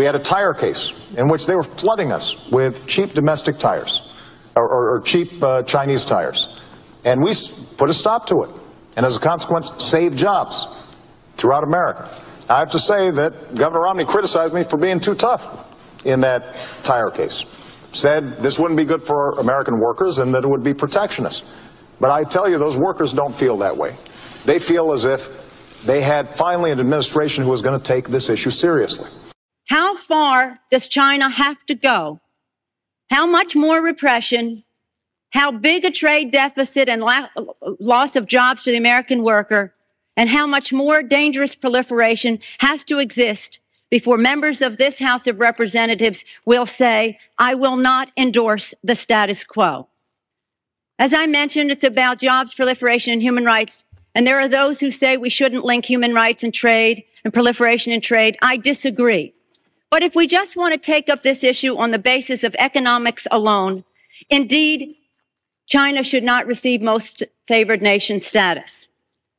We had a tire case in which they were flooding us with cheap domestic tires, or cheap Chinese tires. And we put a stop to it. And as a consequence, saved jobs throughout America. I have to say that Governor Romney criticized me for being too tough in that tire case. Said this wouldn't be good for American workers and that it would be protectionist. But I tell you, those workers don't feel that way. They feel as if they had finally an administration who was going to take this issue seriously. How far does China have to go? How much more repression? How big a trade deficit and loss of jobs for the American worker? And how much more dangerous proliferation has to exist before members of this House of Representatives will say, I will not endorse the status quo? As I mentioned, it's about jobs, proliferation, and human rights. And there are those who say we shouldn't link human rights and trade and proliferation and trade. I disagree. But if we just want to take up this issue on the basis of economics alone, indeed, China should not receive most favored nation status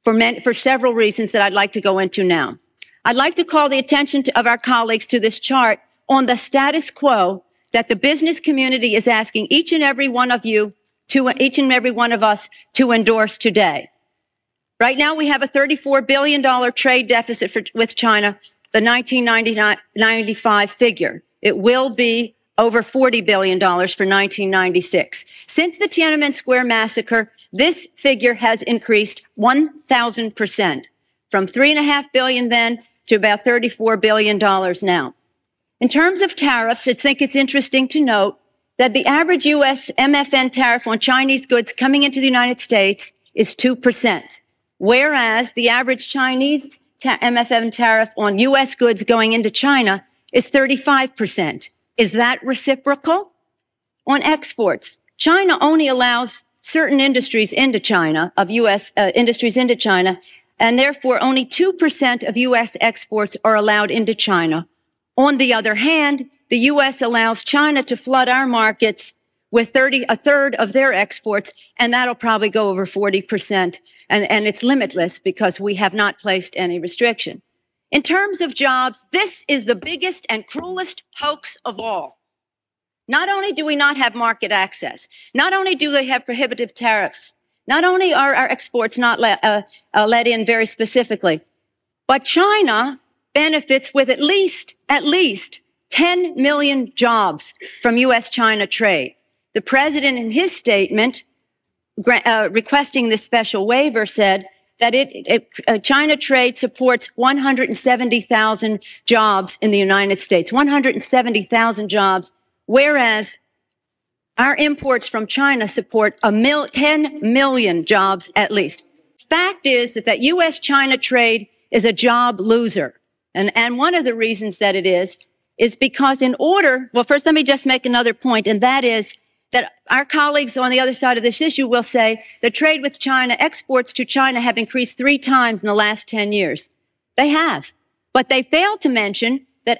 for several reasons that I'd like to go into now. I'd like to call the attention of our colleagues to this chart on the status quo that the business community is asking each and every one of us to endorse today. Right now, we have a $34 billion trade deficit with China, the 1995 figure. It will be over $40 billion for 1996. Since the Tiananmen Square massacre, this figure has increased 1,000%, from $3.5 billion then to about $34 billion now. In terms of tariffs, I think it's interesting to note that the average U.S. MFN tariff on Chinese goods coming into the United States is 2%, whereas the average Chinese MFN tariff on U.S. goods going into China is 35%. Is that reciprocal? On exports, China only allows certain industries into China, of U.S. Industries into China, and therefore only 2% of U.S. exports are allowed into China. On the other hand, the U.S. allows China to flood our markets with a third of their exports, and that'll probably go over 40%. And it's limitless because we have not placed any restriction. In terms of jobs, this is the biggest and cruelest hoax of all. Not only do we not have market access, not only do they have prohibitive tariffs, not only are our exports not let in very specifically, but China benefits with at least 10 million jobs from U.S.-China trade. The president in his statement requesting this special waiver said that China trade supports 170,000 jobs in the United States, 170,000 jobs, whereas our imports from China support 10 million jobs at least. Fact is that U.S.-China trade is a job loser. And one of the reasons that it is because well, first let me just make another point, and that is that our colleagues on the other side of this issue will say that trade with China, exports to China have increased 3 times in the last 10 years. They have. But they fail to mention that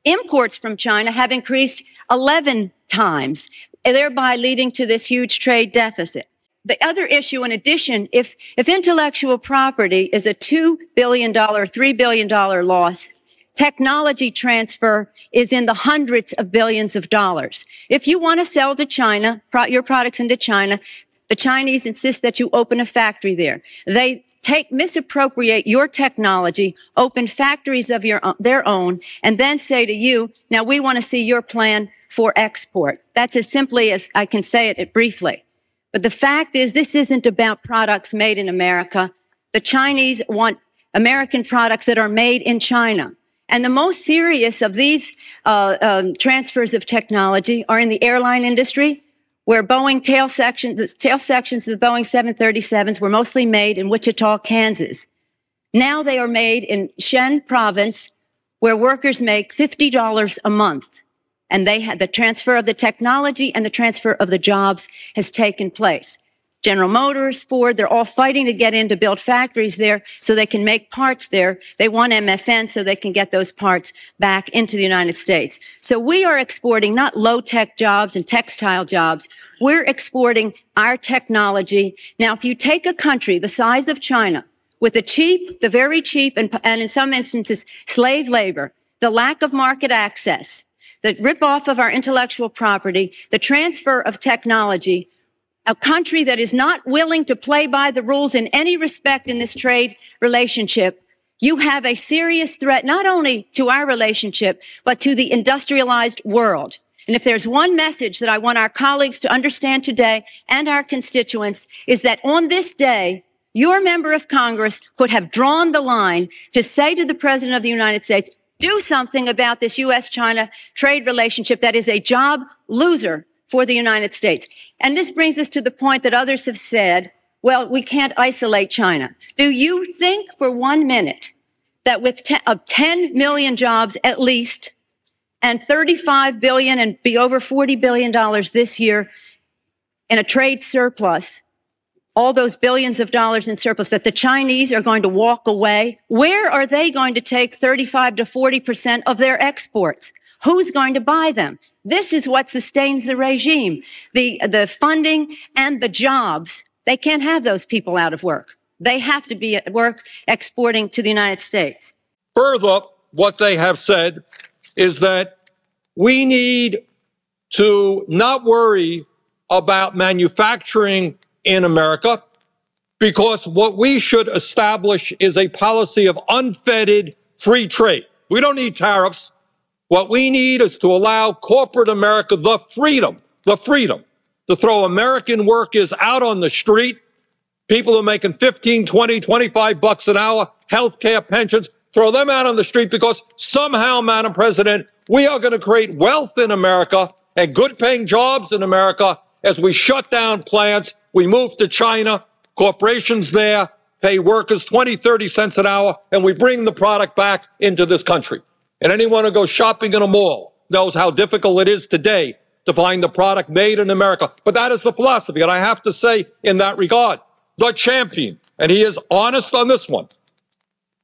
imports from China have increased 11 times, thereby leading to this huge trade deficit. The other issue, in addition, if intellectual property is a $2 billion, $3 billion loss, technology transfer is in the hundreds of billions of dollars. If you want to sell to China, your products into China, the Chinese insist that you open a factory there. They misappropriate your technology, open factories of their own, and then say to you, now we want to see your plan for export. That's as simply as I can say it briefly. But the fact is, this isn't about products made in America. The Chinese want American products that are made in China. And the most serious of these transfers of technology are in the airline industry, where Boeing tail sections of the Boeing 737s were mostly made in Wichita, Kansas. Now they are made in Shen province, where workers make $50 a month. And the transfer of the technology and the transfer of the jobs has taken place. General Motors, Ford, they're all fighting to get in to build factories there so they can make parts there. They want MFN so they can get those parts back into the United States. So we are exporting not low-tech jobs and textile jobs. We're exporting our technology. Now, if you take a country the size of China with the very cheap, and in some instances, slave labor, the lack of market access, the rip-off of our intellectual property, the transfer of technology, a country that is not willing to play by the rules in any respect in this trade relationship, you have a serious threat not only to our relationship, but to the industrialized world. And if there's one message that I want our colleagues to understand today and our constituents is that on this day, your member of Congress could have drawn the line to say to the President of the United States, do something about this U.S.-China trade relationship that is a job loser for the United States. And this brings us to the point that others have said, well, we can't isolate China. Do you think for 1 minute that with 10 million jobs at least, and $35 billion and be over $40 billion this year in a trade surplus, all those billions of dollars in surplus, that the Chinese are going to walk away? Where are they going to take 35 to 40% of their exports? Who's going to buy them? This is what sustains the regime. The funding and the jobs. They can't have those people out of work. They have to be at work exporting to the United States. Further, what they have said is that we need to not worry about manufacturing in America because what we should establish is a policy of unfettered free trade. We don't need tariffs. What we need is to allow corporate America the freedom to throw American workers out on the street, people who are making 15, 20, 25 bucks an hour, health care, pensions, throw them out on the street because somehow, Madam President, we are going to create wealth in America and good-paying jobs in America as we shut down plants, we move to China, corporations there pay workers 20, 30 cents an hour, and we bring the product back into this country. And anyone who goes shopping in a mall knows how difficult it is today to find the product made in America. But that is the philosophy. And I have to say, in that regard, the champion, and he is honest on this one.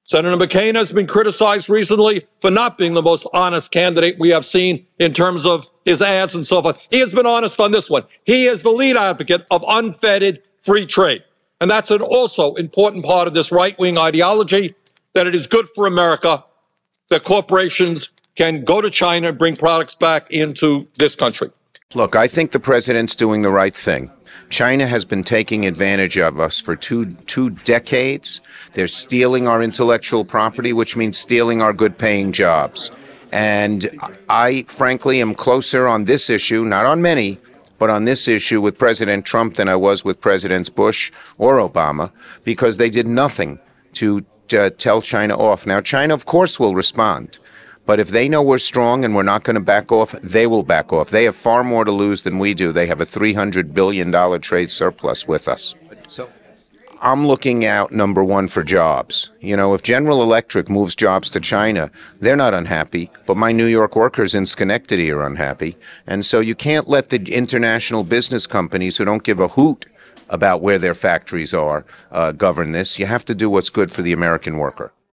Senator McCain has been criticized recently for not being the most honest candidate we have seen in terms of his ads and so forth. He has been honest on this one. He is the lead advocate of unfettered free trade. And that's an also important part of this right-wing ideology, that it is good for America that corporations can go to China and bring products back into this country. Look, I think the president's doing the right thing. China has been taking advantage of us for two decades. They're stealing our intellectual property, which means stealing our good-paying jobs. And I, frankly, am closer on this issue, not on many, but on this issue with President Trump than I was with Presidents Bush or Obama, because they did nothing to tell China off. Now, China, of course, will respond. But if they know we're strong and we're not going to back off, they will back off. They have far more to lose than we do. They have a $300 billion trade surplus with us. So I'm looking out, number one, for jobs. You know, if General Electric moves jobs to China, they're not unhappy, but my New York workers in Schenectady are unhappy. And so you can't let the international business companies who don't give a hoot about where their factories are govern this. You have to do what's good for the American worker.